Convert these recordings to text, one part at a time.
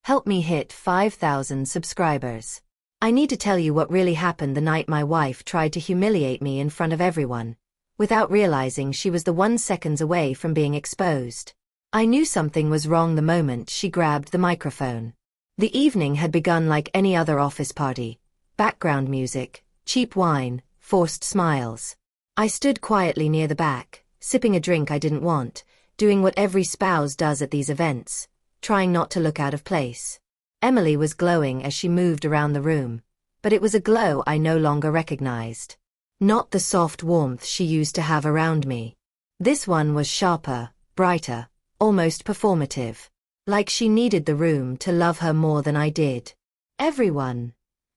Help me hit 5,000 subscribers. I need to tell you what really happened the night my wife tried to humiliate me in front of everyone, without realizing she was the 1 second away from being exposed. I knew something was wrong the moment she grabbed the microphone. The evening had begun like any other office party. Background music, cheap wine, forced smiles. I stood quietly near the back, sipping a drink I didn't want, doing what every spouse does at these events, trying not to look out of place. Emily was glowing as she moved around the room, but it was a glow I no longer recognized. Not the soft warmth she used to have around me. This one was sharper, brighter, almost performative. Like she needed the room to love her more than I did. "Everyone,"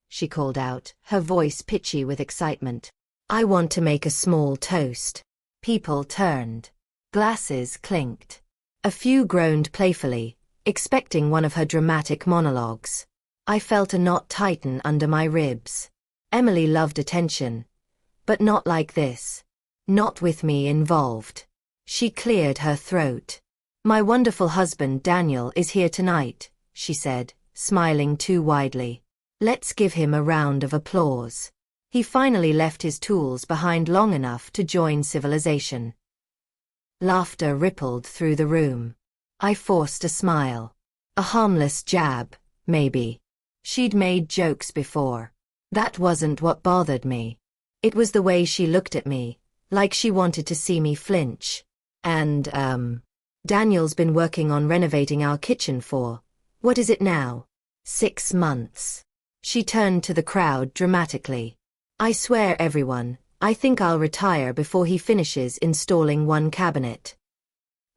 she called out, her voice pitchy with excitement. "I want to make a small toast." People turned. Glasses clinked. A few groaned playfully, expecting one of her dramatic monologues. I felt a knot tighten under my ribs. Emily loved attention. But not like this. Not with me involved. She cleared her throat. "My wonderful husband Daniel is here tonight," she said, smiling too widely. "Let's give him a round of applause. He finally left his tools behind long enough to join civilization." Laughter rippled through the room. I forced a smile. A harmless jab, maybe. She'd made jokes before. That wasn't what bothered me. It was the way she looked at me, like she wanted to see me flinch. "And, Daniel's been working on renovating our kitchen for, what is it now? 6 months. She turned to the crowd dramatically. "I swear everyone, I think I'll retire before he finishes installing one cabinet."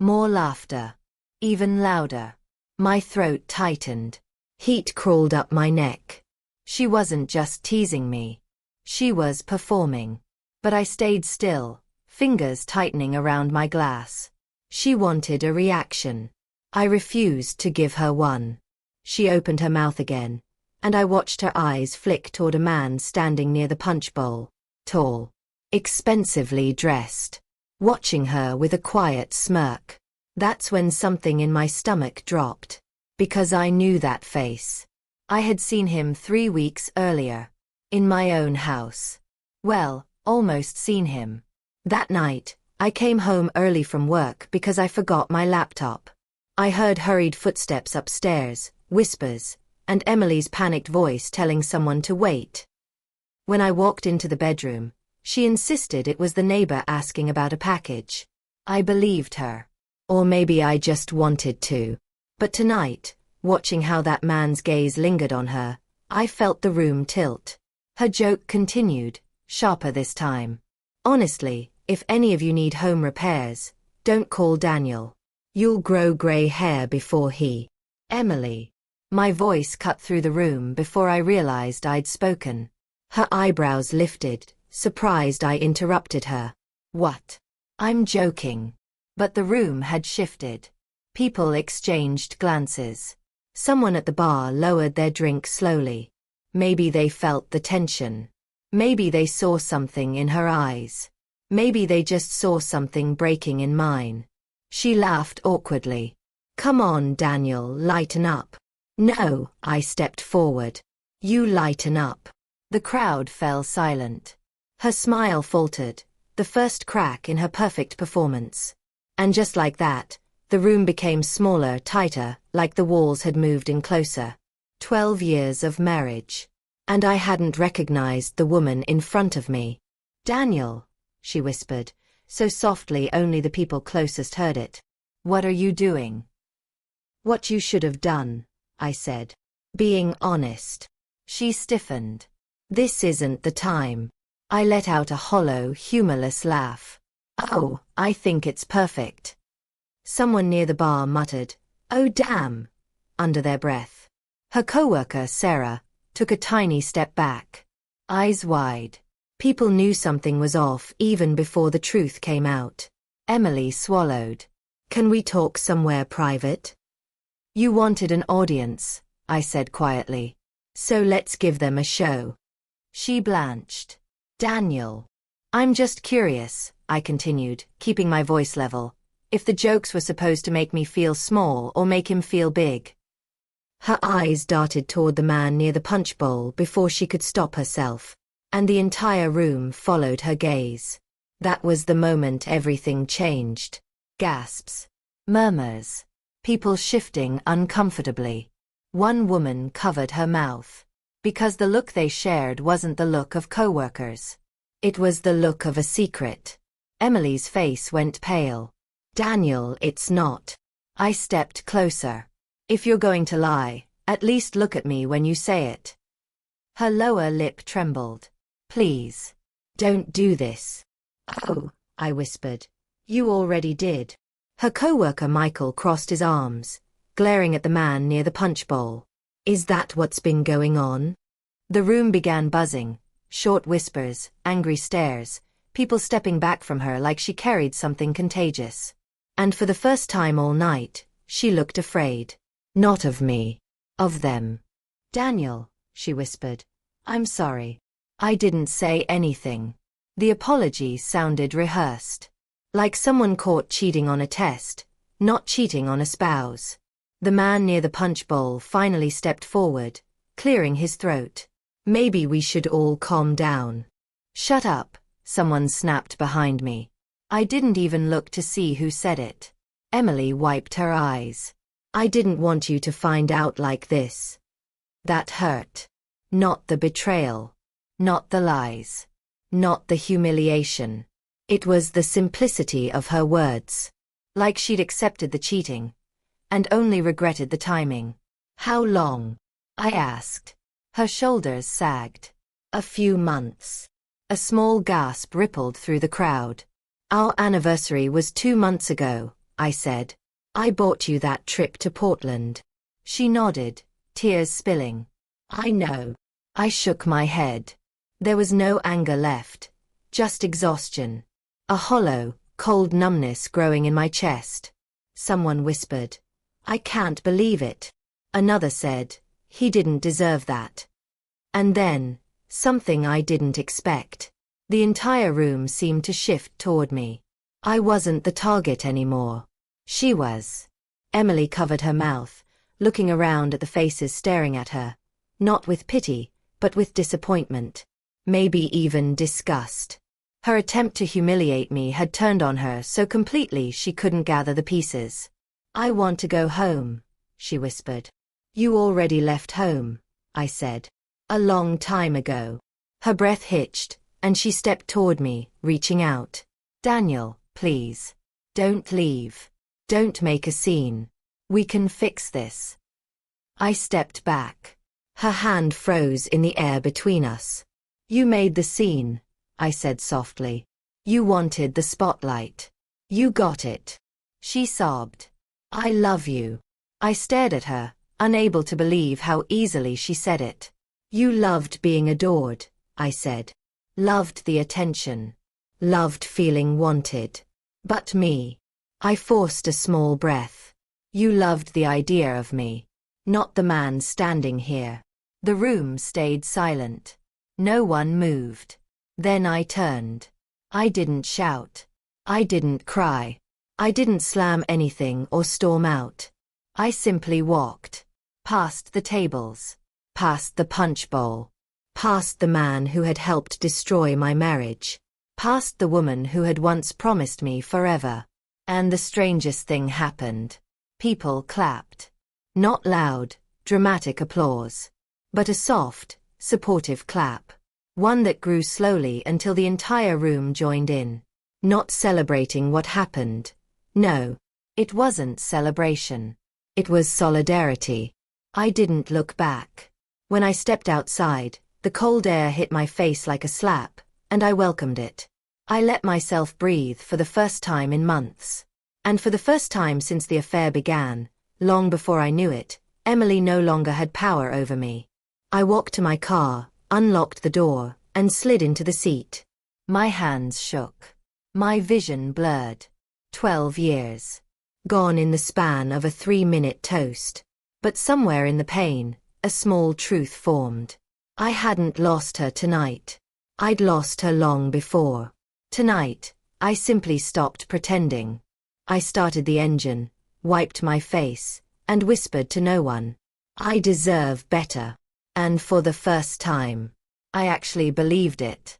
More laughter. Even louder. My throat tightened. Heat crawled up my neck. She wasn't just teasing me. She was performing. But I stayed still, fingers tightening around my glass. She wanted a reaction. I refused to give her one. She opened her mouth again, and I watched her eyes flick toward a man standing near the punch bowl, tall, expensively dressed, watching her with a quiet smirk. That's when something in my stomach dropped, because I knew that face. I had seen him 3 weeks earlier, in my own house. Well, almost seen him. That night, I came home early from work because I forgot my laptop. I heard hurried footsteps upstairs, whispers, and Emily's panicked voice telling someone to wait. When I walked into the bedroom, she insisted it was the neighbor asking about a package. I believed her. Or maybe I just wanted to. But tonight, watching how that man's gaze lingered on her, I felt the room tilt. Her joke continued, sharper this time. "Honestly, if any of you need home repairs, don't call Daniel. You'll grow gray hair before he." "Emily." My voice cut through the room before I realized I'd spoken. Her eyebrows lifted, surprised I interrupted her. "What?" "I'm joking." But the room had shifted. People exchanged glances. Someone at the bar lowered their drink slowly. Maybe they felt the tension. Maybe they saw something in her eyes. Maybe they just saw something breaking in mine. She laughed awkwardly. "Come on, Daniel, lighten up." "No," I stepped forward. "You lighten up." The crowd fell silent. Her smile faltered, the first crack in her perfect performance. And just like that, the room became smaller, tighter, like the walls had moved in closer. 12 years of marriage. And I hadn't recognized the woman in front of me. "Daniel," she whispered, so softly only the people closest heard it. "What are you doing?" "What you should have done," I said. "Being honest." She stiffened. "This isn't the time." I let out a hollow, humorless laugh. "Oh, I think it's perfect." Someone near the bar muttered, "Oh damn," under their breath. Her coworker, Sarah, took a tiny step back. Eyes wide. People knew something was off even before the truth came out. Emily swallowed. "Can we talk somewhere private?" "You wanted an audience," I said quietly. "So let's give them a show." She blanched. "Daniel." "I'm just curious," I continued, keeping my voice level, "if the jokes were supposed to make me feel small or make him feel big." Her eyes darted toward the man near the punch bowl before she could stop herself, and the entire room followed her gaze. That was the moment everything changed. Gasps. Murmurs. People shifting uncomfortably. One woman covered her mouth. Because the look they shared wasn't the look of coworkers. It was the look of a secret. Emily's face went pale. Daniel, it's not. I stepped closer. If you're going to lie, at least look at me when you say it. Her lower lip trembled. Please. Don't do this. Oh, I whispered. You already did. Her coworker Michael crossed his arms, glaring at the man near the punch bowl. Is that what's been going on? The room began buzzing, short whispers, angry stares, people stepping back from her like she carried something contagious. And for the first time all night, she looked afraid. Not of me. Of them. Daniel, she whispered. I'm sorry. I didn't say anything. The apology sounded rehearsed. Like someone caught cheating on a test, not cheating on a spouse. The man near the punch bowl finally stepped forward, clearing his throat. Maybe we should all calm down. Shut up, someone snapped behind me. I didn't even look to see who said it. Emily wiped her eyes. I didn't want you to find out like this. That hurt. Not the betrayal. Not the lies. Not the humiliation. It was the simplicity of her words. Like she'd accepted the cheating. And only regretted the timing. How long? I asked. Her shoulders sagged. A few months. A small gasp rippled through the crowd. Our anniversary was 2 months ago, I said. I bought you that trip to Portland. She nodded, tears spilling. I know. I shook my head. There was no anger left. Just exhaustion. A hollow, cold numbness growing in my chest. Someone whispered. I can't believe it. Another said, he didn't deserve that. And then, something I didn't expect. The entire room seemed to shift toward me. I wasn't the target anymore. She was. Emily covered her mouth, looking around at the faces staring at her. Not with pity, but with disappointment. Maybe even disgust. Her attempt to humiliate me had turned on her so completely she couldn't gather the pieces. I want to go home, she whispered. You already left home, I said. A long time ago. Her breath hitched, and she stepped toward me, reaching out. Daniel, please. Don't leave. Don't make a scene. We can fix this. I stepped back. Her hand froze in the air between us. You made the scene, I said softly. You wanted the spotlight. You got it. She sobbed. I love you. I stared at her, unable to believe how easily she said it. You loved being adored, I said. Loved the attention. Loved feeling wanted. But me. I forced a small breath. You loved the idea of me. Not the man standing here. The room stayed silent. No one moved. Then I turned. I didn't shout. I didn't cry. I didn't slam anything or storm out. I simply walked. Past the tables. Past the punch bowl. Past the man who had helped destroy my marriage. Past the woman who had once promised me forever. And the strangest thing happened. People clapped. Not loud, dramatic applause. But a soft, supportive clap. One that grew slowly until the entire room joined in. Not celebrating what happened. No. It wasn't celebration. It was solidarity. I didn't look back. When I stepped outside, the cold air hit my face like a slap, and I welcomed it. I let myself breathe for the first time in months. And for the first time since the affair began, long before I knew it, Emily no longer had power over me. I walked to my car, unlocked the door, and slid into the seat. My hands shook. My vision blurred. 12 years. Gone in the span of a 3-minute toast. But somewhere in the pain, a small truth formed. I hadn't lost her tonight. I'd lost her long before. Tonight, I simply stopped pretending. I started the engine, wiped my face, and whispered to no one. I deserve better. And for the first time, I actually believed it.